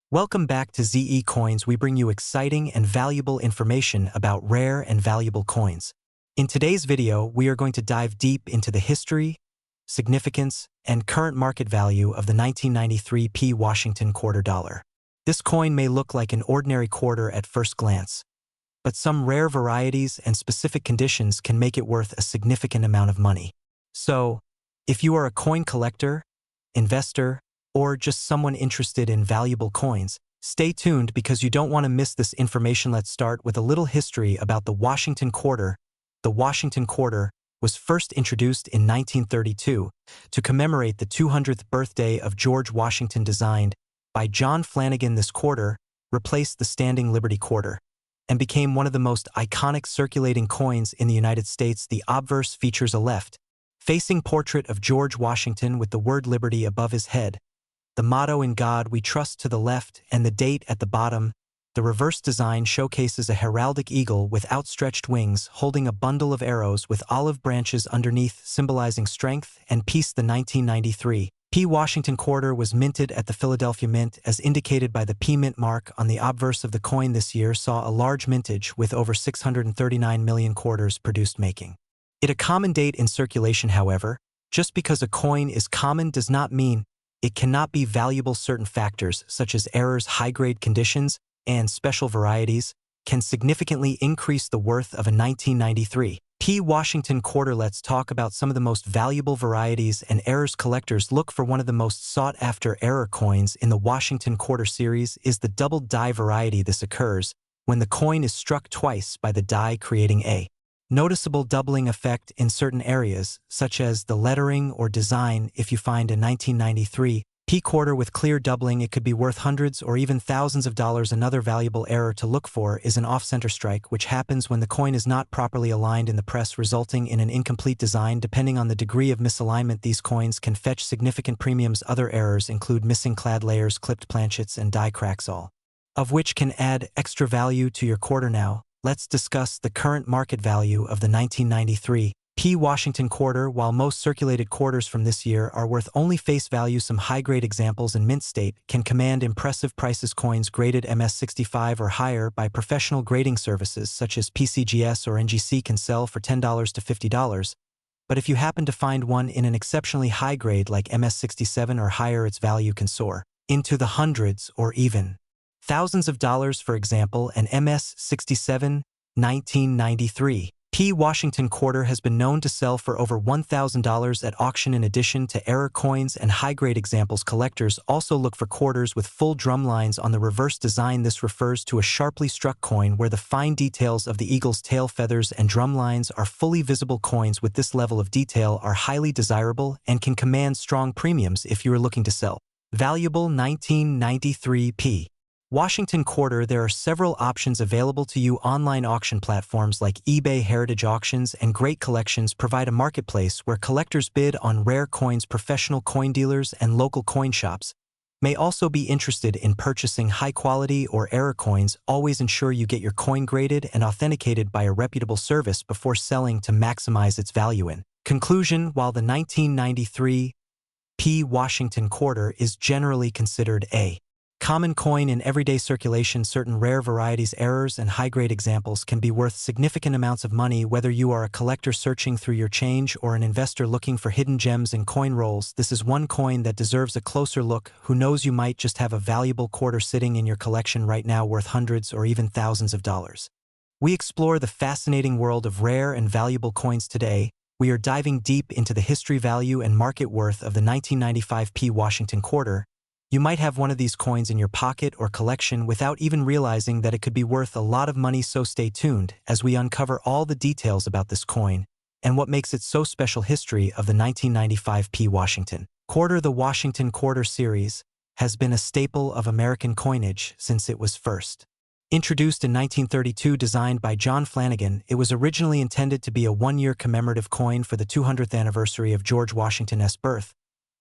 Welcome back to ZE Coins. We bring you exciting and valuable information about rare and valuable coins. In today's video, we are going to dive deep into the history, significance, and current market value of the 1993 P Washington quarter dollar. This coin may look like an ordinary quarter at first glance, but some rare varieties and specific conditions can make it worth a significant amount of money. So, if you are a coin collector, investor, or just someone interested in valuable coins, stay tuned because you don't want to miss this information. Let's start with a little history about the Washington quarter. The Washington quarter was first introduced in 1932 to commemorate the 200th birthday of George Washington. Designed by John Flanagan, this quarter replaced the standing Liberty quarter and became one of the most iconic circulating coins in the United States. The obverse features a left-facing portrait of George Washington with the word Liberty above his head, the motto "In God We Trust" to the left, and the date at the bottom. The reverse design showcases a heraldic eagle with outstretched wings holding a bundle of arrows with olive branches underneath, symbolizing strength and peace. The 1993 P Washington quarter was minted at the Philadelphia Mint as indicated by the P Mint mark on the obverse of the coin. This year saw a large mintage with over 639 million quarters produced, making it a common date in circulation. However, just because a coin is common does not mean it cannot be valuable. Certain factors, such as errors, high-grade conditions, and special varieties, can significantly increase the worth of a 1993 P Washington quarter. Let's talk about some of the most valuable varieties and errors. Collectors look for one of the most sought-after error coins in the Washington quarter series is the double die variety. This occurs when the coin is struck twice by the die, creating a noticeable doubling effect in certain areas, such as the lettering or design. If you find a 1993 P quarter with clear doubling, it could be worth hundreds or even thousands of dollars. Another valuable error to look for is an off-center strike, which happens when the coin is not properly aligned in the press, resulting in an incomplete design. Depending on the degree of misalignment, these coins can fetch significant premiums. Other errors include missing clad layers, clipped planchets, and die cracks, all of which can add extra value to your quarter. Now, let's discuss the current market value of the 1993 P Washington quarter. While most circulated quarters from this year are worth only face value, some high-grade examples in mint state can command impressive prices. Coins graded MS65 or higher by professional grading services such as PCGS or NGC can sell for $10 to $50, but if you happen to find one in an exceptionally high grade like MS67 or higher, its value can soar into the hundreds or even thousands of dollars. For example, an MS67 1993 P Washington quarter has been known to sell for over $1,000 at auction. In addition to error coins and high-grade examples, collectors also look for quarters with full drum lines on the reverse design. This refers to a sharply struck coin where the fine details of the eagle's tail feathers and drum lines are fully visible. Coins with this level of detail are highly desirable and can command strong premiums if you are looking to sell valuable 1993 P Washington quarter. There are several options available to you. Online auction platforms like eBay, Heritage Auctions, and Great Collections provide a marketplace where collectors bid on rare coins. Professional coin dealers and local coin shops may also be interested in purchasing high-quality or error coins. Always ensure you get your coin graded and authenticated by a reputable service before selling to maximize its value. In conclusion, while the 1993 P Washington quarter is generally considered a common coin in everyday circulation, certain rare varieties, errors, and high-grade examples can be worth significant amounts of money. Whether you are a collector searching through your change or an investor looking for hidden gems in coin rolls, this is one coin that deserves a closer look. Who knows, you might just have a valuable quarter sitting in your collection right now worth hundreds or even thousands of dollars. We explore the fascinating world of rare and valuable coins today. We are diving deep into the history, value, and market worth of the 1995 P Washington quarter. You might have one of these coins in your pocket or collection without even realizing that it could be worth a lot of money. So stay tuned as we uncover all the details about this coin and what makes it so special. History of the 1995 P Washington quarter. The Washington quarter series has been a staple of American coinage since it was first introduced in 1932. Designed by John Flanagan, it was originally intended to be a one-year commemorative coin for the 200th anniversary of George Washington's birth,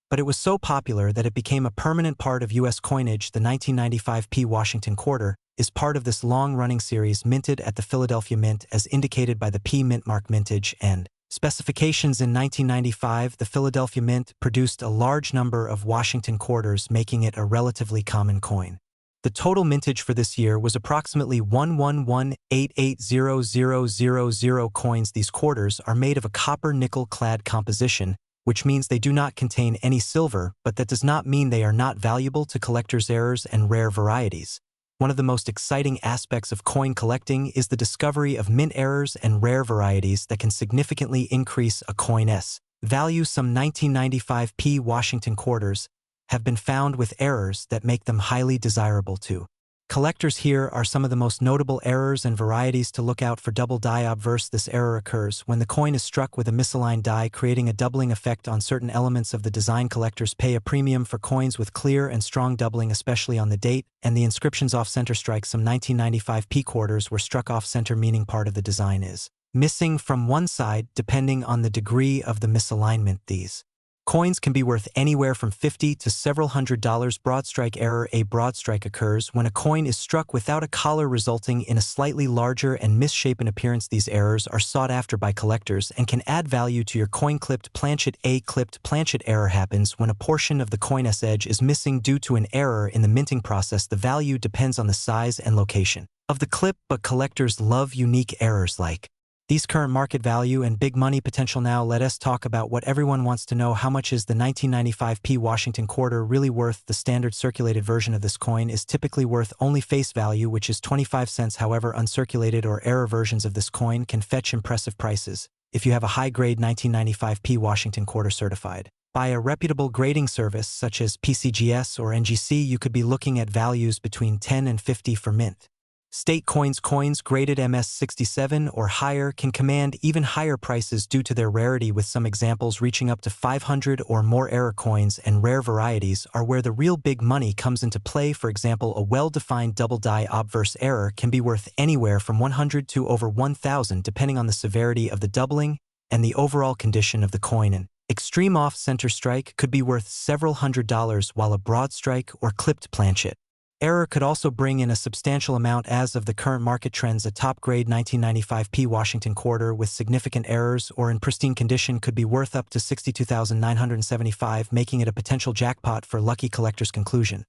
but it was so popular that it became a permanent part of U.S. coinage. The 1995 P Washington quarter is part of this long-running series minted at the Philadelphia Mint as indicated by the P Mint mark. Mintage and specifications. In 1995, the Philadelphia Mint produced a large number of Washington quarters, making it a relatively common coin. The total mintage for this year was approximately 111,880,000 coins. These quarters are made of a copper-nickel-clad composition, which means they do not contain any silver, but that does not mean they are not valuable to collectors' errors and rare varieties. One of the most exciting aspects of coin collecting is the discovery of mint errors and rare varieties that can significantly increase a coin's value. Some 1995p Washington quarters have been found with errors that make them highly desirable to collectors. Here are some of the most notable errors and varieties to look out for. Double die obverse. This error occurs when the coin is struck with a misaligned die, creating a doubling effect on certain elements of the design. Collectors pay a premium for coins with clear and strong doubling, especially on the date and the inscriptions. Off-center strike. Some 1995p quarters were struck off-center, meaning part of the design is missing from one side. Depending on the degree of the misalignment, these coins can be worth anywhere from $50 to several $100s. Broad strike error. A broad strike occurs when a coin is struck without a collar, resulting in a slightly larger and misshapen appearance. These errors are sought after by collectors and can add value to your coin. Clipped planchet. A clipped planchet error happens when a portion of the coin's edge is missing due to an error in the minting process. The value depends on the size and location of the clip, but collectors love unique errors like these. Current market value and big money potential. Now let us talk about what everyone wants to know. How much is the 1995p Washington quarter really worth? The standard circulated version of this coin is typically worth only face value, which is 25 cents. However, uncirculated or error versions of this coin can fetch impressive prices if you have a high-grade 1995p Washington quarter certified by a reputable grading service such as PCGS or NGC. You could be looking at values between 10 and 50 for mint state coins. Coins graded MS67 or higher can command even higher prices due to their rarity, with some examples reaching up to 500 or more. Error coins and rare varieties are where the real big money comes into play. For example, a well-defined double die obverse error can be worth anywhere from 100 to over 1,000, depending on the severity of the doubling and the overall condition of the coin. An extreme off-center strike could be worth several $100s, while a broad strike or clipped planchet error could also bring in a substantial amount. As of the current market trends, a top-grade 1995p Washington quarter with significant errors or in pristine condition could be worth up to $62,975, making it a potential jackpot for lucky collectors. Conclusion.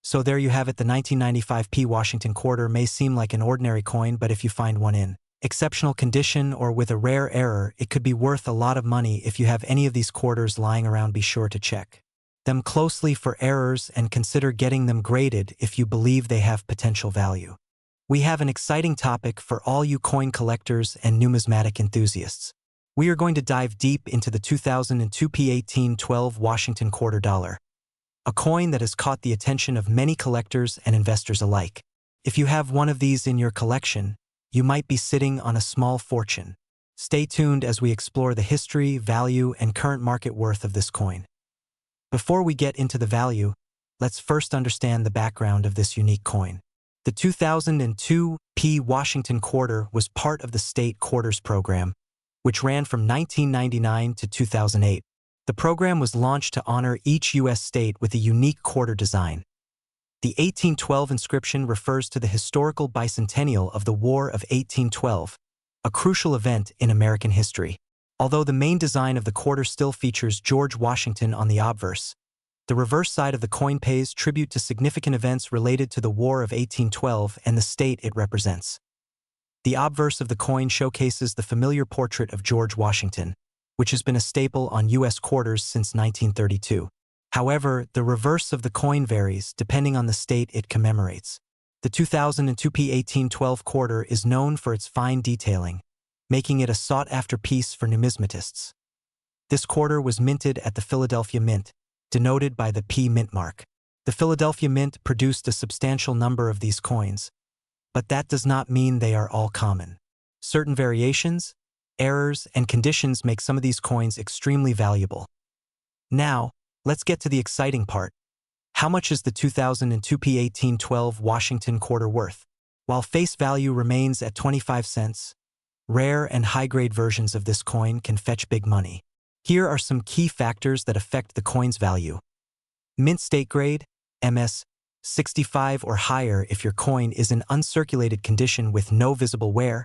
So there you have it. The 1995p Washington quarter may seem like an ordinary coin, but if you find one in exceptional condition or with a rare error, it could be worth a lot of money. If you have any of these quarters lying around, be sure to check them closely for errors and consider getting them graded if you believe they have potential value. We have an exciting topic for all you coin collectors and numismatic enthusiasts. We are going to dive deep into the 2002 P1812 Washington quarter dollar, a coin that has caught the attention of many collectors and investors alike. If you have one of these in your collection, you might be sitting on a small fortune. Stay tuned as we explore the history, value, and current market worth of this coin. Before we get into the value, let's first understand the background of this unique coin. The 2002 P Washington quarter was part of the state quarters program, which ran from 1999 to 2008. The program was launched to honor each U.S. state with a unique quarter design. The 1812 inscription refers to the historical bicentennial of the War of 1812, a crucial event in American history. Although the main design of the quarter still features George Washington on the obverse, the reverse side of the coin pays tribute to significant events related to the War of 1812 and the state it represents. The obverse of the coin showcases the familiar portrait of George Washington, which has been a staple on U.S. quarters since 1932. However, the reverse of the coin varies depending on the state it commemorates. The 2002 P1812 quarter is known for its fine detailing, making it a sought-after piece for numismatists. This quarter was minted at the Philadelphia Mint, denoted by the P mint mark. The Philadelphia Mint produced a substantial number of these coins, but that does not mean they are all common. Certain variations, errors, and conditions make some of these coins extremely valuable. Now, let's get to the exciting part. How much is the 2002 P1812 Washington quarter worth? While face value remains at 25 cents, rare and high-grade versions of this coin can fetch big money. Here are some key factors that affect the coin's value. Mint state grade, MS 65 or higher. If your coin is in uncirculated condition with no visible wear,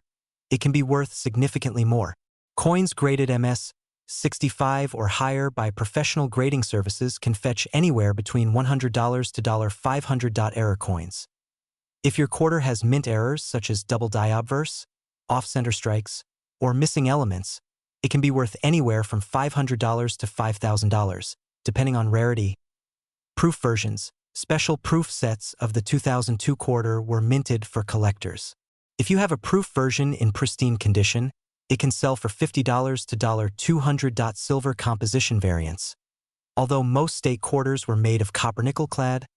it can be worth significantly more. Coins graded MS MS65 or higher by professional grading services can fetch anywhere between $100 to $500 error coins. If your quarter has mint errors such as double die obverse, off-center strikes, or missing elements, it can be worth anywhere from $500 to $5,000, depending on rarity. Proof versions. Special proof sets of the 2002 quarter were minted for collectors. If you have a proof version in pristine condition, it can sell for $50 to $200. Silver composition variants. Although most state quarters were made of copper-nickel clad,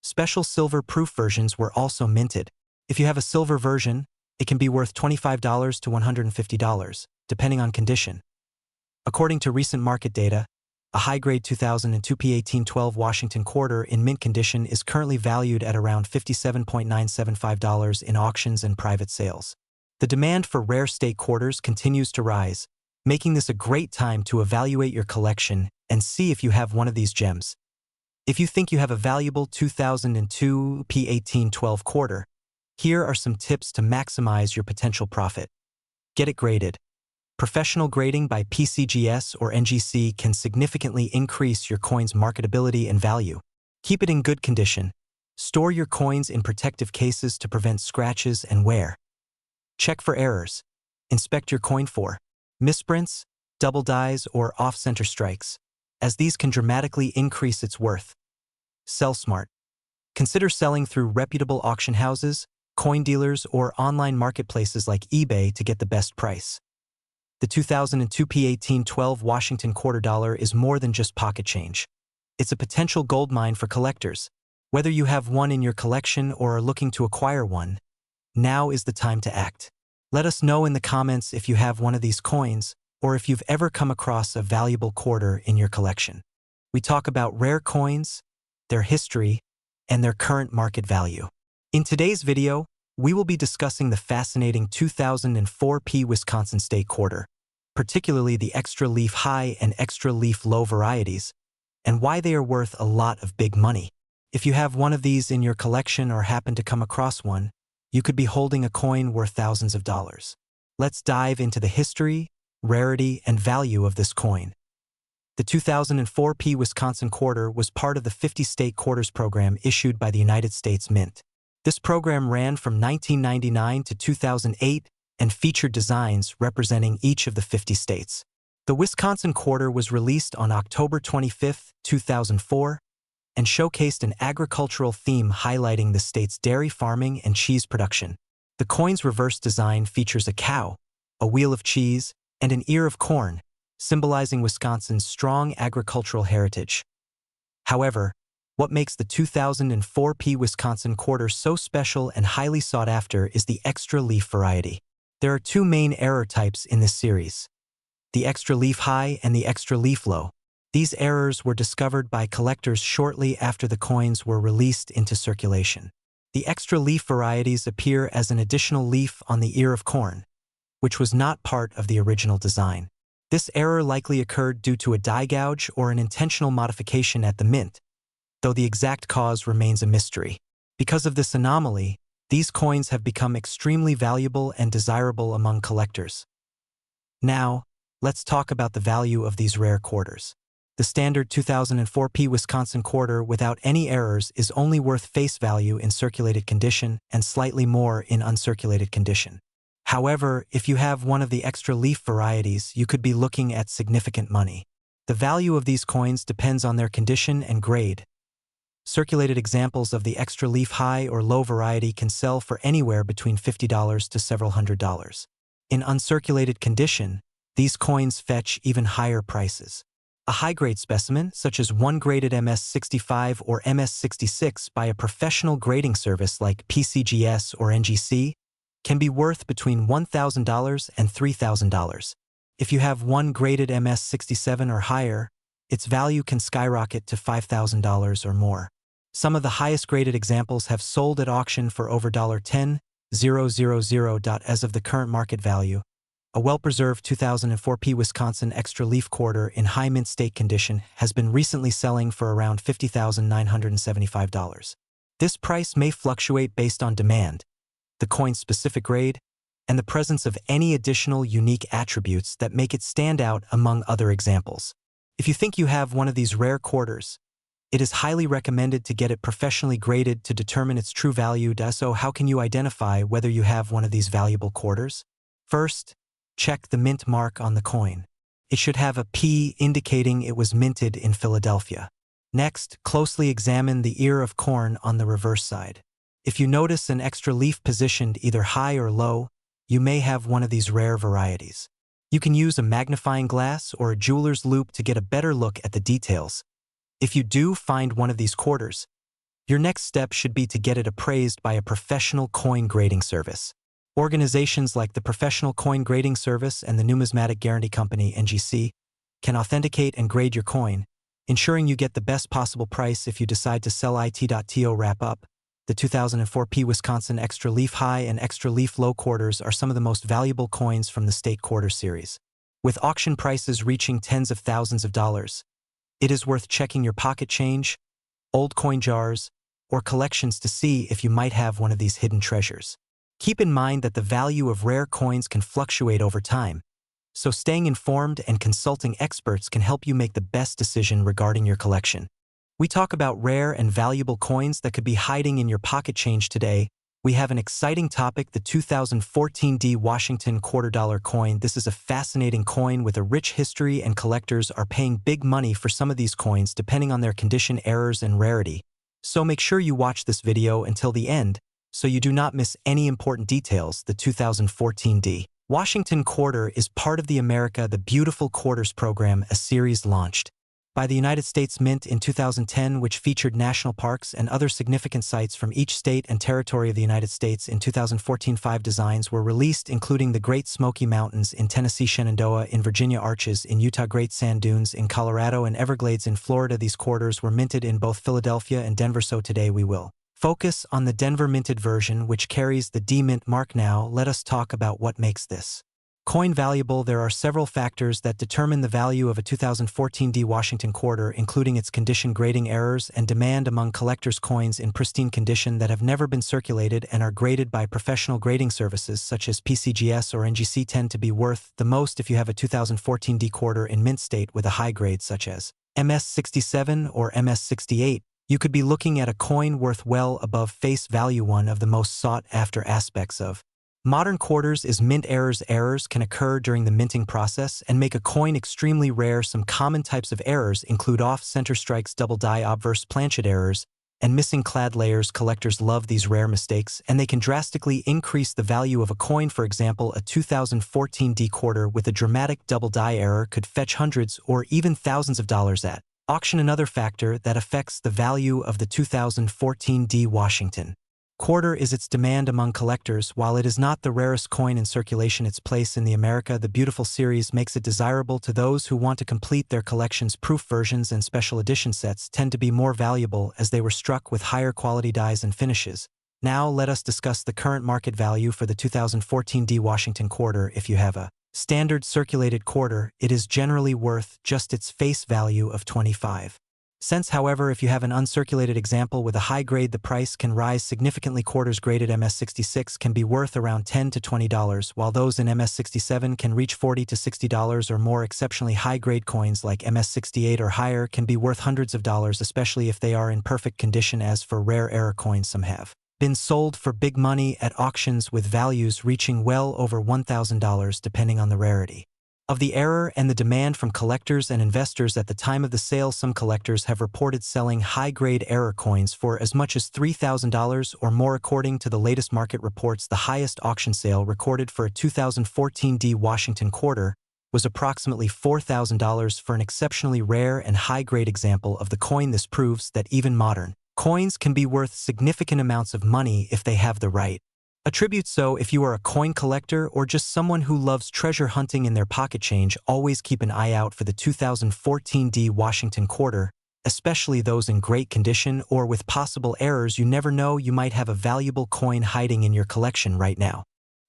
special silver proof versions were also minted. If you have a silver version, it can be worth $25 to $150, depending on condition. According to recent market data, a high-grade 2002 P1812 Washington quarter in mint condition is currently valued at around $57.975 in auctions and private sales. The demand for rare state quarters continues to rise, making this a great time to evaluate your collection and see if you have one of these gems. If you think you have a valuable 2002 P1812 quarter, here are some tips to maximize your potential profit. Get it graded. Professional grading by PCGS or NGC can significantly increase your coin's marketability and value. Keep it in good condition. Store your coins in protective cases to prevent scratches and wear. Check for errors. Inspect your coin for misprints, double dies, or off-center strikes, as these can dramatically increase its worth. Sell smart. Consider selling through reputable auction houses, coin dealers, or online marketplaces like eBay to get the best price. The 2002 P1812 Washington quarter dollar is more than just pocket change. It's a potential gold mine for collectors. Whether you have one in your collection or are looking to acquire one, now is the time to act. Let us know in the comments if you have one of these coins or if you've ever come across a valuable quarter in your collection. We talk about rare coins, their history, and their current market value. In today's video, we will be discussing the fascinating 2004 P Wisconsin State quarter, particularly the extra leaf high and extra leaf low varieties, and why they are worth a lot of big money. If you have one of these in your collection or happen to come across one, you could be holding a coin worth thousands of dollars. Let's dive into the history, rarity, and value of this coin. The 2004 P Wisconsin quarter was part of the 50 state quarters program issued by the United States Mint. This program ran from 1999 to 2008 and featured designs representing each of the 50 states. The Wisconsin quarter was released on October 25, 2004, and showcased an agricultural theme highlighting the state's dairy farming and cheese production. The coin's reverse design features a cow, a wheel of cheese, and an ear of corn, symbolizing Wisconsin's strong agricultural heritage. However, what makes the 2004 P Wisconsin quarter so special and highly sought after is the extra leaf variety. There are two main error types in this series: the extra leaf high and the extra leaf low. These errors were discovered by collectors shortly after the coins were released into circulation. The extra leaf varieties appear as an additional leaf on the ear of corn, which was not part of the original design. This error likely occurred due to a die gouge or an intentional modification at the mint, though the exact cause remains a mystery. Because of this anomaly, these coins have become extremely valuable and desirable among collectors. Now, let's talk about the value of these rare quarters. The standard 2004 P Wisconsin quarter without any errors is only worth face value in circulated condition and slightly more in uncirculated condition. However, if you have one of the extra leaf varieties, you could be looking at significant money. The value of these coins depends on their condition and grade. Circulated examples of the extra leaf high or low variety can sell for anywhere between $50 to several $100s. In uncirculated condition, these coins fetch even higher prices. A high-grade specimen, such as one graded MS65 or MS66 by a professional grading service like PCGS or NGC, can be worth between $1,000 and $3,000. If you have one graded MS67 or higher, its value can skyrocket to $5,000 or more. Some of the highest graded examples have sold at auction for over $10,000. As of the current market value, a well-preserved 2004 P Wisconsin extra leaf quarter in high mint state condition has been recently selling for around $50,975. This price may fluctuate based on demand, the coin's specific grade, and the presence of any additional unique attributes that make it stand out among other examples. If you think you have one of these rare quarters, it is highly recommended to get it professionally graded to determine its true value. So how can you identify whether you have one of these valuable quarters? First, check the mint mark on the coin. It should have a P indicating it was minted in Philadelphia. Next, closely examine the ear of corn on the reverse side. If you notice an extra leaf positioned either high or low, you may have one of these rare varieties. You can use a magnifying glass or a jeweler's loupe to get a better look at the details. If you do find one of these quarters, your next step should be to get it appraised by a professional coin grading service. Organizations like the Professional Coin Grading Service and the Numismatic Guarantee Company (NGC) can authenticate and grade your coin, ensuring you get the best possible price if you decide to sell it. Wrap up. The 2004 P Wisconsin Extra Leaf High and Extra Leaf Low quarters are some of the most valuable coins from the state quarter series. With auction prices reaching tens of thousands of dollars, it is worth checking your pocket change, old coin jars, or collections to see if you might have one of these hidden treasures. Keep in mind that the value of rare coins can fluctuate over time, so staying informed and consulting experts can help you make the best decision regarding your collection. We talk about rare and valuable coins that could be hiding in your pocket change today. We have an exciting topic, the 2014 D Washington $quarter coin. This is a fascinating coin with a rich history, and collectors are paying big money for some of these coins depending on their condition, errors, and rarity. So make sure you watch this video until the end so you do not miss any important details. The 2014 D Washington quarter is part of the America the Beautiful Quarters program, a series launched by the United States Mint in 2010, which featured national parks and other significant sites from each state and territory of the United States. In 2014, 5 designs were released, including the Great Smoky Mountains in Tennessee, Shenandoah in Virginia, Arches in Utah, Great Sand Dunes in Colorado, and Everglades in Florida. These quarters were minted in both Philadelphia and Denver, so today we will focus on the Denver minted version, which carries the D mint mark. Now, let us talk about what makes this coin valuable. There are several factors that determine the value of a 2014 D Washington quarter, including its condition, grading, errors, and demand among collectors. Coins in pristine condition that have never been circulated and are graded by professional grading services such as PCGS or NGC tend to be worth the most. If you have a 2014 D quarter in mint state with a high grade such as MS67 or MS68, you could be looking at a coin worth well above face value. One of the most sought-after aspects of modern quarters is mint errors. Errors can occur during the minting process and make a coin extremely rare. Some common types of errors include off-center strikes, double die, obverse planchet errors, and missing clad layers. Collectors love these rare mistakes, and they can drastically increase the value of a coin. For example, a 2014 D quarter with a dramatic double die error could fetch hundreds or even thousands of dollars at auction. Another factor that affects the value of the 2014 D Washington quarter is its demand among collectors. While it is not the rarest coin in circulation, its place in the America the Beautiful series makes it desirable to those who want to complete their collections. Proof versions and special edition sets tend to be more valuable as they were struck with higher quality dies and finishes. Now let us discuss the current market value for the 2014 D Washington quarter. If you have a standard circulated quarter, it is generally worth just its face value of 25 cents. However, if you have an uncirculated example with a high grade, the price can rise significantly. Quarters graded MS66 can be worth around $10 to $20, while those in MS67 can reach $40 to $60 or more. Exceptionally high grade coins like MS68 or higher can be worth hundreds of dollars, especially if they are in perfect condition. As for rare error coins, some have been sold for big money at auctions with values reaching well over $1,000 depending on the rarity of the error and the demand from collectors and investors at the time of the sale. Some collectors have reported selling high-grade error coins for as much as $3,000 or more. According to the latest market reports, the highest auction sale recorded for a 2014 D Washington quarter was approximately $4,000 for an exceptionally rare and high-grade example of the coin. This proves that even modern coins can be worth significant amounts of money if they have the right attributes. So if you are a coin collector or just someone who loves treasure hunting in their pocket change, always keep an eye out for the 2014 D Washington quarter, especially those in great condition or with possible errors. You never know, you might have a valuable coin hiding in your collection right now.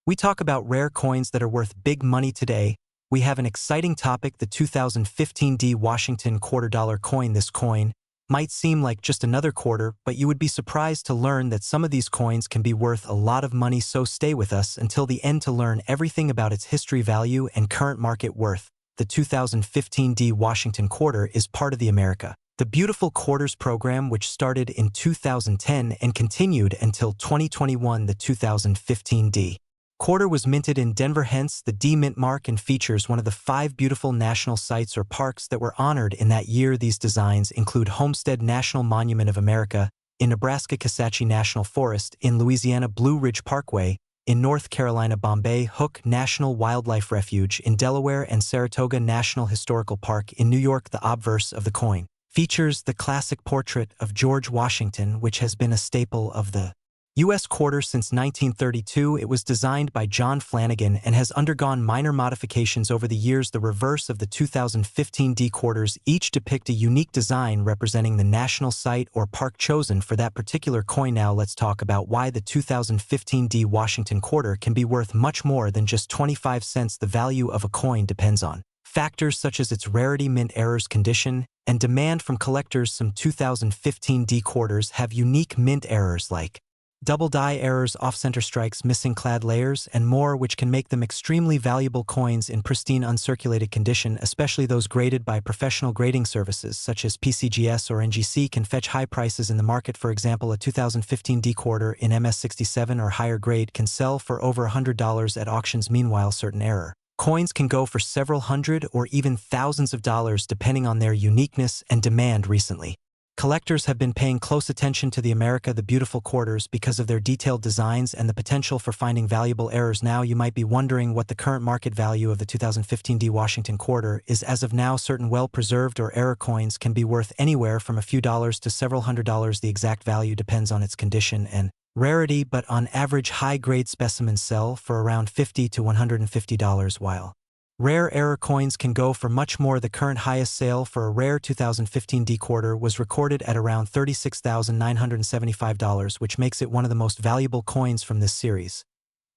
We talk about rare coins that are worth big money today. We have an exciting topic, the 2015 D Washington $quarter coin. This coin might seem like just another quarter, but you would be surprised to learn that some of these coins can be worth a lot of money, so stay with us until the end to learn everything about its history, value, and current market worth. The 2015 D Washington Quarter is part of the America the Beautiful Quarters program, which started in 2010 and continued until 2021. The 2015 D Quarter was minted in Denver, hence the D mint mark, and features one of the 5 beautiful national sites or parks that were honored in that year. These designs include Homestead National Monument of America in Nebraska, Kisatchie National Forest in Louisiana, Blue Ridge Parkway in North Carolina, Bombay Hook National Wildlife Refuge in Delaware, and Saratoga National Historical Park in New York. The obverse of the coin features the classic portrait of George Washington, which has been a staple of the U.S. quarter since 1932. It was designed by John Flanagan and has undergone minor modifications over the years. The reverse of the 2015 D quarters each depict a unique design representing the national site or park chosen for that particular coin. Now let's talk about why the 2015 D Washington quarter can be worth much more than just 25 cents. The value of a coin depends on factors such as its rarity, mint errors, condition, and demand from collectors. Some 2015 D quarters have unique mint errors like double die errors, off-center strikes, missing clad layers, and more, which can make them extremely valuable coins in pristine uncirculated condition. Especially those graded by professional grading services such as PCGS or NGC can fetch high prices in the market. For example, a 2015 D quarter in MS67 or higher grade can sell for over $100 at auctions. Meanwhile, certain error coins can go for several hundred or even thousands of dollars depending on their uniqueness and demand. Recently, collectors have been paying close attention to the America the Beautiful quarters because of their detailed designs and the potential for finding valuable errors. Now you might be wondering what the current market value of the 2015 D Washington quarter is. As of now, certain well-preserved or error coins can be worth anywhere from a few dollars to several $100s. The exact value depends on its condition and rarity, but on average high-grade specimens sell for around $50 to $150, while rare error coins can go for much more. The current highest sale for a rare 2015 D quarter was recorded at around $36,975, which makes it one of the most valuable coins from this series.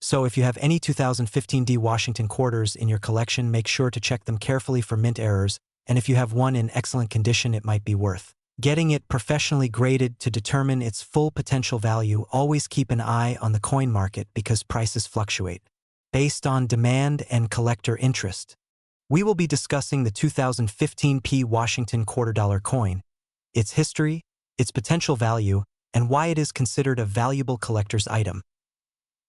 So if you have any 2015 D Washington quarters in your collection, make sure to check them carefully for mint errors, and if you have one in excellent condition, it might be worth getting it professionally graded to determine its full potential value. Always keep an eye on the coin market because prices fluctuate based on demand and collector interest. We will be discussing the 2015 P Washington $quarter coin, its history, its potential value, and why it is considered a valuable collector's item.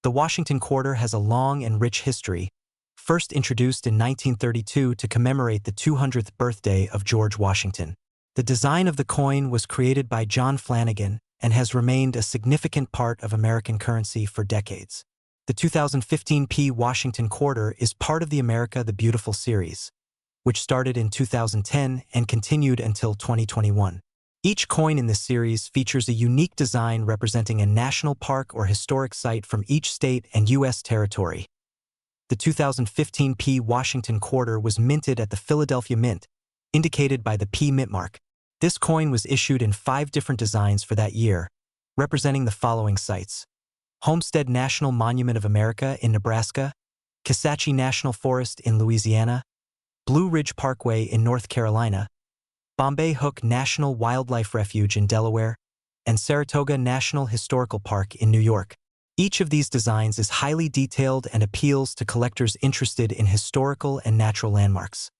The Washington quarter has a long and rich history, first introduced in 1932 to commemorate the 200th birthday of George Washington. The design of the coin was created by John Flanagan and has remained a significant part of American currency for decades. The 2015 P Washington quarter is part of the America the Beautiful series, which started in 2010 and continued until 2021. Each coin in this series features a unique design representing a national park or historic site from each state and U.S. territory. The 2015 P Washington quarter was minted at the Philadelphia Mint, indicated by the P mint mark. This coin was issued in 5 different designs for that year, representing the following sites: Homestead National Monument of America in Nebraska, Kisatchie National Forest in Louisiana, Blue Ridge Parkway in North Carolina, Bombay Hook National Wildlife Refuge in Delaware, and Saratoga National Historical Park in New York. Each of these designs is highly detailed and appeals to collectors interested in historical and natural landmarks.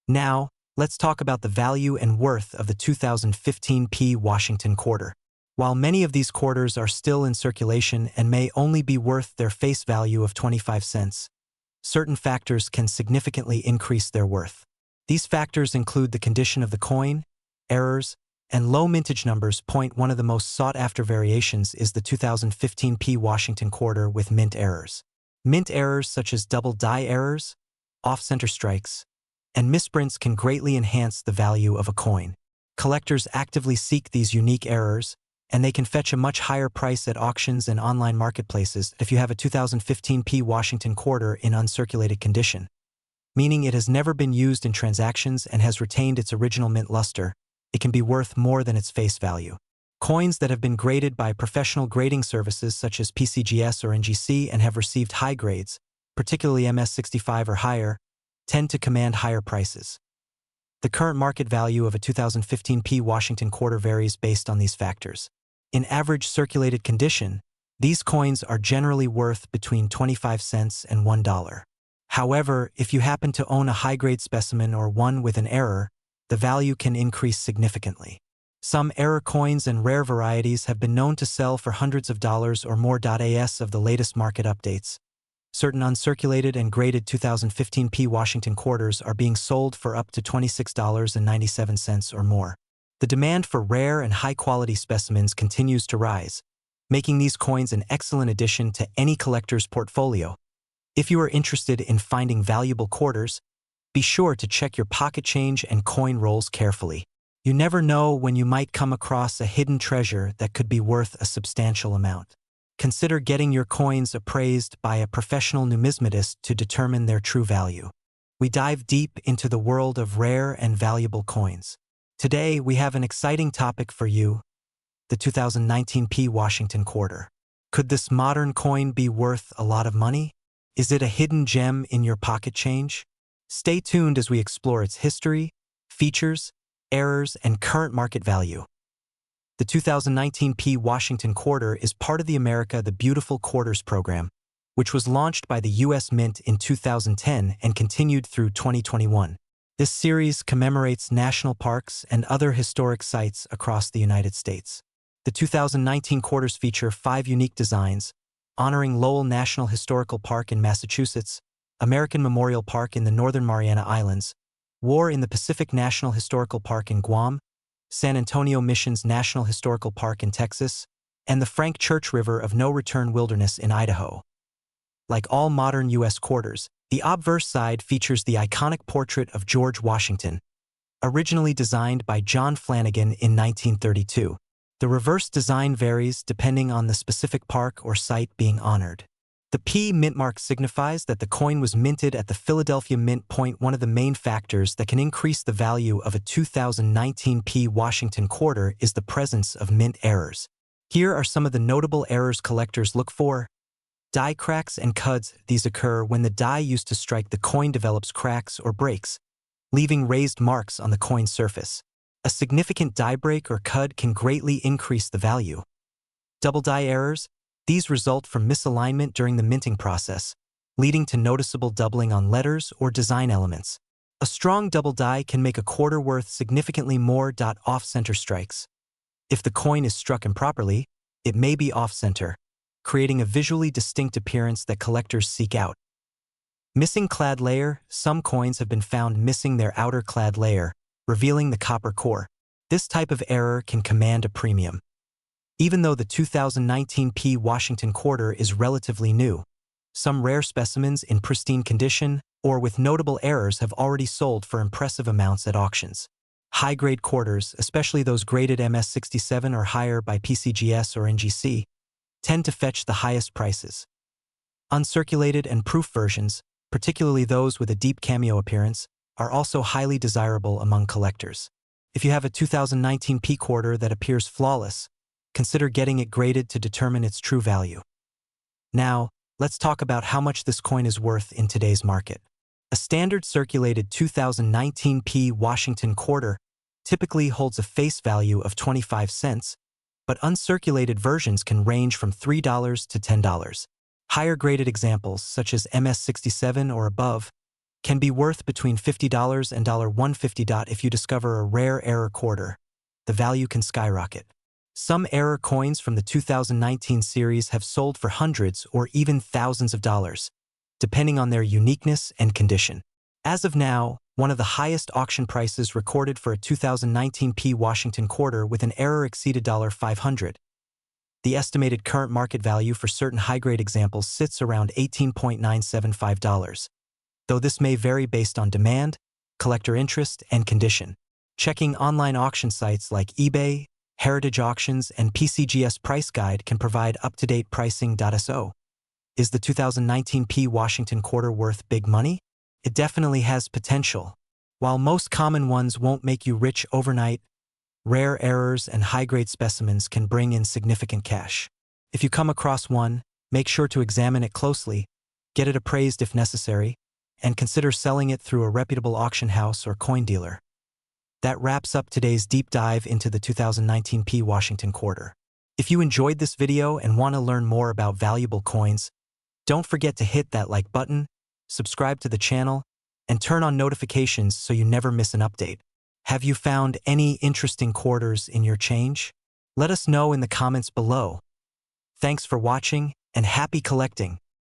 Now, let's talk about the value and worth of the 2015 P Washington quarter. While many of these quarters are still in circulation and may only be worth their face value of 25 cents, certain factors can significantly increase their worth. These factors include the condition of the coin, errors, and low mintage numbers. One of the most sought-after variations is the 2015 P Washington quarter with mint errors. Mint errors such as double die errors, off-center strikes, and misprints can greatly enhance the value of a coin. Collectors actively seek these unique errors, and they can fetch a much higher price at auctions and online marketplaces. If you have a 2015 P Washington quarter in uncirculated condition, meaning it has never been used in transactions and has retained its original mint luster, it can be worth more than its face value. Coins that have been graded by professional grading services such as PCGS or NGC and have received high grades, particularly MS65 or higher, tend to command higher prices. The current market value of a 2015 P Washington quarter varies based on these factors. In average circulated condition, these coins are generally worth between 25 cents and $1. However, if you happen to own a high-grade specimen or one with an error, the value can increase significantly. Some error coins and rare varieties have been known to sell for hundreds of dollars or more. As of the latest market updates, certain uncirculated and graded 2015 P Washington quarters are being sold for up to $26.97 or more. The demand for rare and high-quality specimens continues to rise, making these coins an excellent addition to any collector's portfolio. If you are interested in finding valuable quarters, be sure to check your pocket change and coin rolls carefully. You never know when you might come across a hidden treasure that could be worth a substantial amount. Consider getting your coins appraised by a professional numismatist to determine their true value. We dive deep into the world of rare and valuable coins. Today, we have an exciting topic for you: the 2019 P Washington quarter. Could this modern coin be worth a lot of money? Is it a hidden gem in your pocket change? Stay tuned as we explore its history, features, errors, and current market value. The 2019 P Washington quarter is part of the America the Beautiful Quarters program, which was launched by the U.S. Mint in 2010 and continued through 2021. This series commemorates national parks and other historic sites across the United States. The 2019 quarters feature 5 unique designs, honoring Lowell National Historical Park in Massachusetts, American Memorial Park in the Northern Mariana Islands, War in the Pacific National Historical Park in Guam, San Antonio Missions National Historical Park in Texas, and the Frank Church River of No Return Wilderness in Idaho. Like all modern U.S. quarters, the obverse side features the iconic portrait of George Washington, originally designed by John Flanagan in 1932. The reverse design varies depending on the specific park or site being honored. The P mint mark signifies that the coin was minted at the Philadelphia Mint Point. One of the main factors that can increase the value of a 2019 P Washington quarter is the presence of mint errors. Here are some of the notable errors collectors look for. Die cracks and cuds. These occur when the die used to strike the coin develops cracks or breaks, leaving raised marks on the coin surface. A significant die break or cud can greatly increase the value. Double die errors. These result from misalignment during the minting process, leading to noticeable doubling on letters or design elements. A strong double die can make a quarter worth significantly more. Off-center strikes. If the coin is struck improperly, it may be off-center, creating a visually distinct appearance that collectors seek out. Missing clad layer. Some coins have been found missing their outer clad layer, revealing the copper core. This type of error can command a premium. Even though the 2019 P Washington quarter is relatively new, some rare specimens in pristine condition or with notable errors have already sold for impressive amounts at auctions. High-grade quarters, especially those graded MS67 or higher by PCGS or NGC, tend to fetch the highest prices. Uncirculated and proof versions, particularly those with a deep cameo appearance, are also highly desirable among collectors. If you have a 2019 P quarter that appears flawless, consider getting it graded to determine its true value. Now, let's talk about how much this coin is worth in today's market. A standard circulated 2019 P Washington quarter typically holds a face value of 25 cents, but uncirculated versions can range from $3 to $10. Higher graded examples, such as MS67 or above, can be worth between $50 and $150. If you discover a rare error quarter, the value can skyrocket. Some error coins from the 2019 series have sold for hundreds or even thousands of dollars, depending on their uniqueness and condition. As of now, one of the highest auction prices recorded for a 2019 P Washington quarter with an error exceeded $500. The estimated current market value for certain high-grade examples sits around $18.975, though this may vary based on demand, collector interest, and condition. Checking online auction sites like eBay, Heritage Auctions, and PCGS Price Guide can provide up-to-date pricing. So, is the 2019 P Washington quarter worth big money? It definitely has potential. While most common ones won't make you rich overnight, rare errors and high-grade specimens can bring in significant cash. If you come across one, make sure to examine it closely, get it appraised if necessary, and consider selling it through a reputable auction house or coin dealer. That wraps up today's deep dive into the 2019 P. Washington quarter. If you enjoyed this video and want to learn more about valuable coins, don't forget to hit that like button, subscribe to the channel, and turn on notifications so you never miss an update. Have you found any interesting quarters in your change? Let us know in the comments below. Thanks for watching and happy collecting.